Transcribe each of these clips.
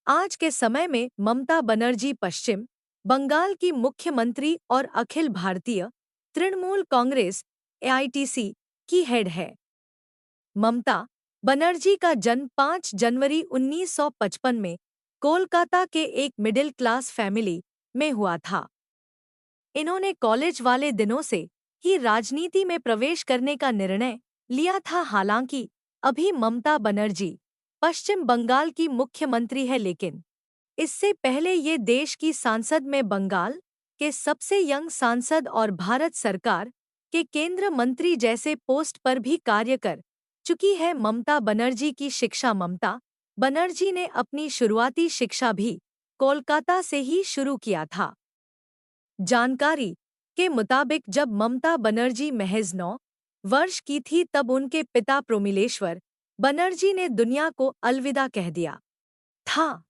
आज के समय में ममता बनर्जी पश्चिम बंगाल की मुख्यमंत्री और अखिल भारतीय तृणमूल कांग्रेस एआईटीसी की हेड है। ममता बनर्जी का जन्म 5 जनवरी 1955 में कोलकाता के एक मिडिल क्लास फैमिली में हुआ था। इन्होंने कॉलेज वाले दिनों से ही राजनीति में प्रवेश करने का निर्णय लिया था। हालांकि अभी ममता बनर्जी पश्चिम बंगाल की मुख्यमंत्री है, लेकिन इससे पहले ये देश की सांसद में बंगाल के सबसे यंग सांसद और भारत सरकार के केंद्र मंत्री जैसे पोस्ट पर भी कार्य कर चुकी है। ममता बनर्जी की शिक्षा। ममता बनर्जी ने अपनी शुरुआती शिक्षा भी कोलकाता से ही शुरू किया था। जानकारी के मुताबिक जब ममता बनर्जी महज 9 वर्ष की थी तब उनके पिता प्रोमिलेश्वर बनर्जी ने दुनिया को अलविदा कह दिया था,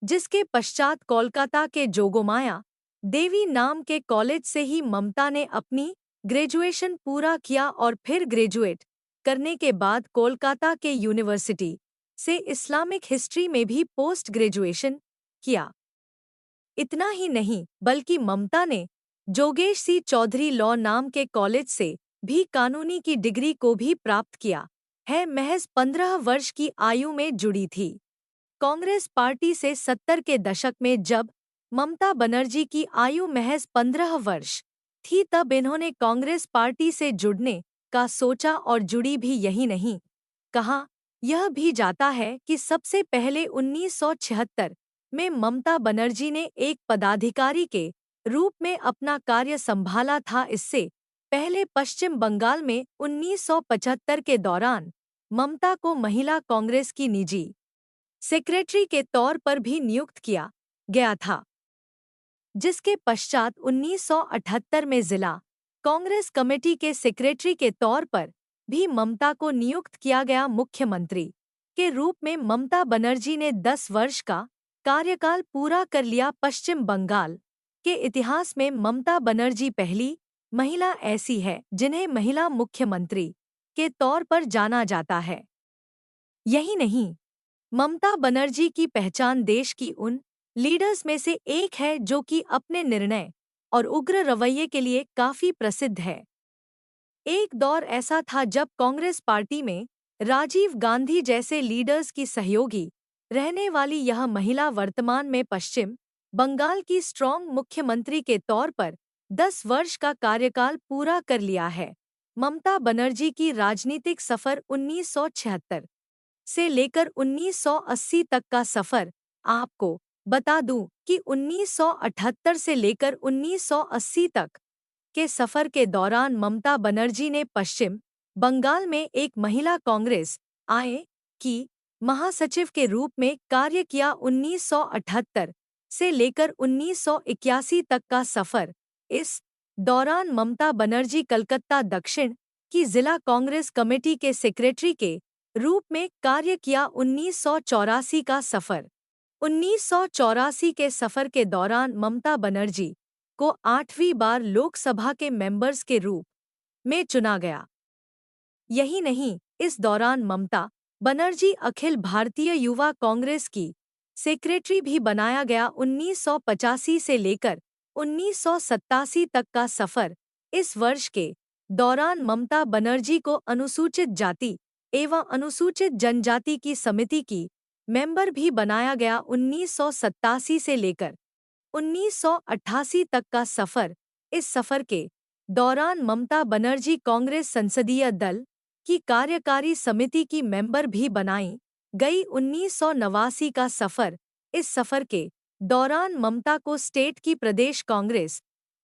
जिसके पश्चात कोलकाता के जोगमाया देवी नाम के कॉलेज से ही ममता ने अपनी ग्रेजुएशन पूरा किया और फिर ग्रेजुएट करने के बाद कोलकाता के यूनिवर्सिटी से इस्लामिक हिस्ट्री में भी पोस्ट ग्रेजुएशन किया। इतना ही नहीं बल्कि ममता ने जोगेश सी चौधरी लॉ नाम के कॉलेज से भी कानूनी की डिग्री को भी प्राप्त किया है। महज 15 वर्ष की आयु में जुड़ी थी कांग्रेस पार्टी से 70 के दशक में। जब ममता बनर्जी की आयु महज 15 वर्ष थी तब इन्होंने कांग्रेस पार्टी से जुड़ने का सोचा और जुड़ी भी। यही नहीं, कहा यह भी जाता है कि सबसे पहले 1976 में ममता बनर्जी ने एक पदाधिकारी के रूप में अपना कार्य संभाला था। इससे पहले पश्चिम बंगाल में 1975 के दौरान ममता को महिला कांग्रेस की निजी सेक्रेटरी के तौर पर भी नियुक्त किया गया था, जिसके पश्चात 1978 में जिला कांग्रेस कमेटी के सेक्रेटरी के तौर पर भी ममता को नियुक्त किया गया। मुख्यमंत्री के रूप में ममता बनर्जी ने 10 वर्ष का कार्यकाल पूरा कर लिया। पश्चिम बंगाल के इतिहास में ममता बनर्जी पहली महिला ऐसी है जिन्हें महिला मुख्यमंत्री के तौर पर जाना जाता है। यही नहीं, ममता बनर्जी की पहचान देश की उन लीडर्स में से एक है जो कि अपने निर्णय और उग्र रवैये के लिए काफी प्रसिद्ध है। एक दौर ऐसा था जब कांग्रेस पार्टी में राजीव गांधी जैसे लीडर्स की सहयोगी रहने वाली यह महिला वर्तमान में पश्चिम बंगाल की स्ट्रॉन्ग मुख्यमंत्री के तौर पर 10 वर्ष का कार्यकाल पूरा कर लिया है। ममता बनर्जी की राजनीतिक सफर 1976 से लेकर 1980 तक का सफर। आपको बता दूं कि 1978 से लेकर 1980 तक के सफर के दौरान ममता बनर्जी ने पश्चिम बंगाल में एक महिला कांग्रेस आई की महासचिव के रूप में कार्य किया। 1978 से लेकर 1981 तक का सफर। इस दौरान ममता बनर्जी कलकत्ता दक्षिण की जिला कांग्रेस कमेटी के सेक्रेटरी के रूप में कार्य किया। 1984 का सफर। 1984 के सफर के दौरान ममता बनर्जी को 8वीं बार लोकसभा के मेंबर्स के रूप में चुना गया। यही नहीं, इस दौरान ममता बनर्जी अखिल भारतीय युवा कांग्रेस की सेक्रेटरी भी बनाया गया। 1985 से लेकर 1987 तक का सफर। इस वर्ष के दौरान ममता बनर्जी को अनुसूचित जाति एवं अनुसूचित जनजाति की समिति की मेंबर भी बनाया गया। 1987 से लेकर 1988 तक का सफर। इस सफर के दौरान ममता बनर्जी कांग्रेस संसदीय दल की कार्यकारी समिति की मेंबर भी बनाई गई। 1989 का सफर। इस सफर के दौरान ममता को स्टेट की प्रदेश कांग्रेस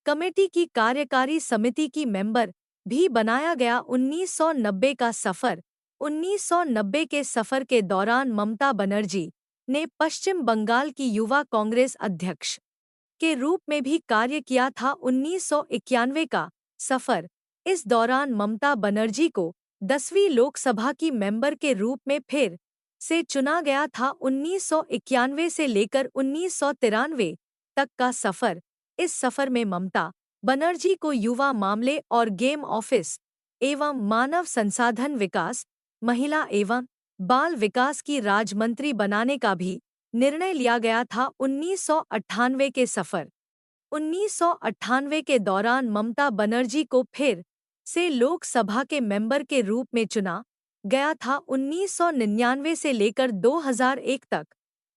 कमेटी की कार्यकारी समिति की मेंबर भी बनाया गया। 1990 का सफर। 1990 के सफर के दौरान ममता बनर्जी ने पश्चिम बंगाल की युवा कांग्रेस अध्यक्ष के रूप में भी कार्य किया था। 1991 का सफर। इस दौरान ममता बनर्जी को 10वीं लोकसभा की मेंबर के रूप में फिर से चुना गया था। 1991 से लेकर 1993 तक का सफर। इस सफर में ममता बनर्जी को युवा मामले और गेम ऑफिस एवं मानव संसाधन विकास, महिला एवं बाल विकास की राज्य मंत्री बनाने का भी निर्णय लिया गया था 1998 के सफर 1998 के दौरान ममता बनर्जी को फिर से लोकसभा के मेंबर के रूप में चुना गया था। 1999 से लेकर 2001 तक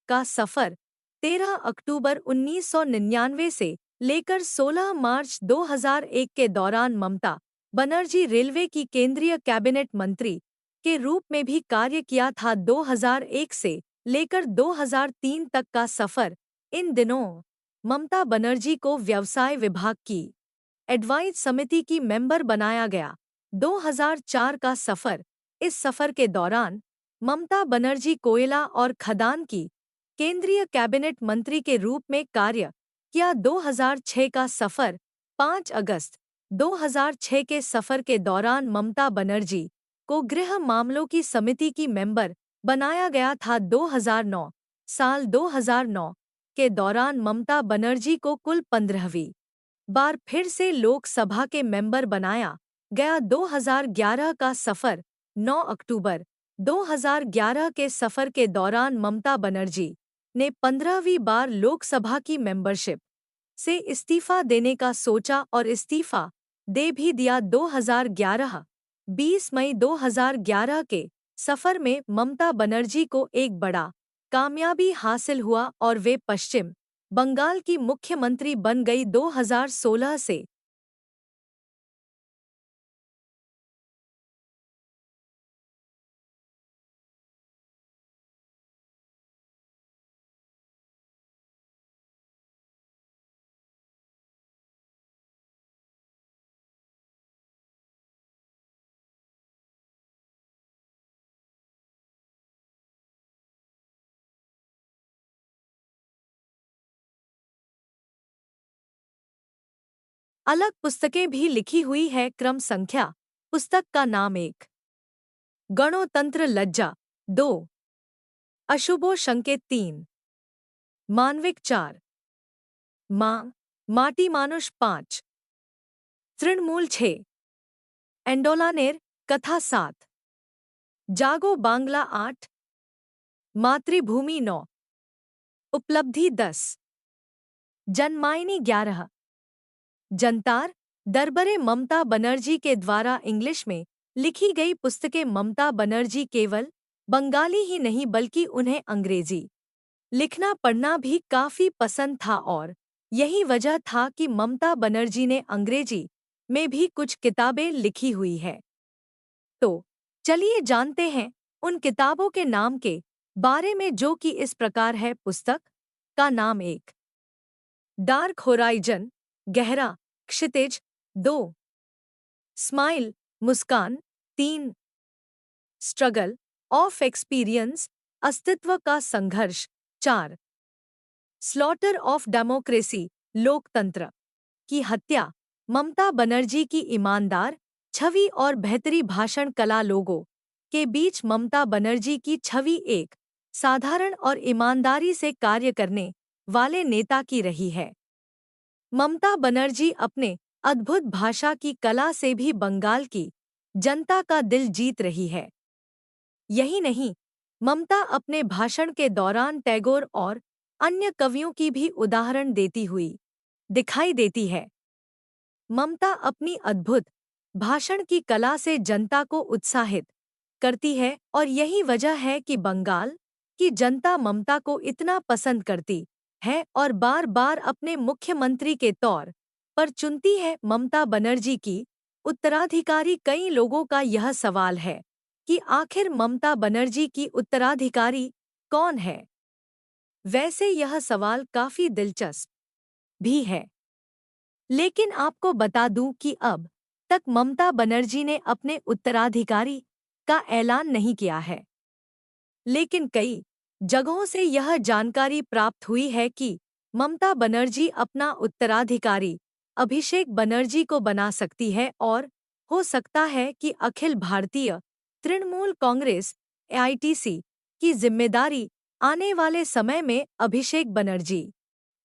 का सफर 13 अक्टूबर 1999 से लेकर 16 मार्च 2001 के दौरान ममता बनर्जी रेलवे की केंद्रीय कैबिनेट मंत्री के रूप में भी कार्य किया था। 2001 से लेकर 2003 तक का सफर इन दिनों ममता बनर्जी को व्यवसाय विभाग की एडवाइस समिति की मेंबर बनाया गया। 2004 का सफर इस सफर के दौरान ममता बनर्जी कोयला और खदान की केंद्रीय कैबिनेट मंत्री के रूप में कार्य किया। 2006 का सफर 5 अगस्त 2006 के सफर के दौरान ममता बनर्जी को गृह मामलों की समिति की मेंबर बनाया गया था। 2009 साल 2009 के दौरान ममता बनर्जी को कुल 15वीं बार फिर से लोकसभा के मेंबर बनाया गया। 2011 का सफर 9 अक्टूबर 2011 के सफर के दौरान ममता बनर्जी ने 15वीं बार लोकसभा की मेंबरशिप से इस्तीफा देने का सोचा और इस्तीफा दे भी दिया। 2011 20 मई 2011 के सफर में ममता बनर्जी को एक बड़ा कामयाबी हासिल हुआ और वे पश्चिम बंगाल की मुख्यमंत्री बन गई। 2016 से अलग पुस्तकें भी लिखी हुई है। क्रम संख्या पुस्तक का नाम 1 गणतंत्र लज्जा 2 अशुभो संकेत 3 मानविक 4 माँ माटी मानुष 5 तृणमूल 6 एंडोलानेर कथा 7 जागो बांग्ला 8 मातृभूमि 9 उपलब्धि 10 जनमाइनी 11 जनतार दरबारे ममता बनर्जी के द्वारा इंग्लिश में लिखी गई पुस्तकें। ममता बनर्जी केवल बंगाली ही नहीं बल्कि उन्हें अंग्रेजी लिखना पढ़ना भी काफी पसंद था और यही वजह था कि ममता बनर्जी ने अंग्रेजी में भी कुछ किताबें लिखी हुई है। तो चलिए जानते हैं उन किताबों के नाम के बारे में, जो कि इस प्रकार है। पुस्तक का नाम 1 डार्क होराइजन गहरा क्षितिज 2 smile Muskan 3 struggle of experience अस्तित्व का संघर्ष 4 स्लॉटर ऑफ डेमोक्रेसी लोकतंत्र की हत्या। ममता बनर्जी की ईमानदार छवि और बेहतरी भाषण कला। लोगों के बीच ममता बनर्जी की छवि एक साधारण और ईमानदारी से कार्य करने वाले नेता की रही है। ममता बनर्जी अपने अद्भुत भाषा की कला से भी बंगाल की जनता का दिल जीत रही है। यही नहीं, ममता अपने भाषण के दौरान टैगोर और अन्य कवियों की भी उदाहरण देती हुई दिखाई देती है। ममता अपनी अद्भुत भाषण की कला से जनता को उत्साहित करती है और यही वजह है कि बंगाल की जनता ममता को इतना पसंद करती है और बार बार अपने मुख्यमंत्री के तौर पर चुनती है। ममता बनर्जी की उत्तराधिकारी कई लोगों का यह सवाल है कि आखिर ममता बनर्जी की उत्तराधिकारी कौन है। वैसे यह सवाल काफी दिलचस्प भी है, लेकिन आपको बता दूं कि अब तक ममता बनर्जी ने अपने उत्तराधिकारी का ऐलान नहीं किया है। लेकिन कई जगहों से यह जानकारी प्राप्त हुई है कि ममता बनर्जी अपना उत्तराधिकारी अभिषेक बनर्जी को बना सकती है और हो सकता है कि अखिल भारतीय तृणमूल कांग्रेस एआईटीसी की जिम्मेदारी आने वाले समय में अभिषेक बनर्जी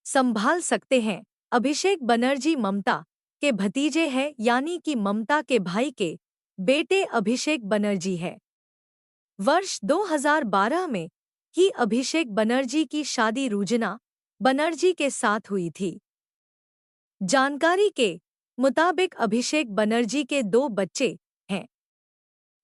संभाल सकते हैं। अभिषेक बनर्जी ममता के भतीजे हैं, यानी कि ममता के भाई के बेटे अभिषेक बनर्जी है। वर्ष 2012 में कि अभिषेक बनर्जी की शादी रुजना बनर्जी के साथ हुई थी। जानकारी के मुताबिक अभिषेक बनर्जी के 2 बच्चे हैं।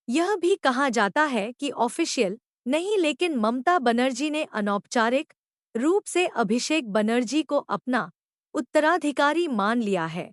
यह भी कहा जाता है कि ऑफिशियल नहीं, लेकिन ममता बनर्जी ने अनौपचारिक रूप से अभिषेक बनर्जी को अपना उत्तराधिकारी मान लिया है।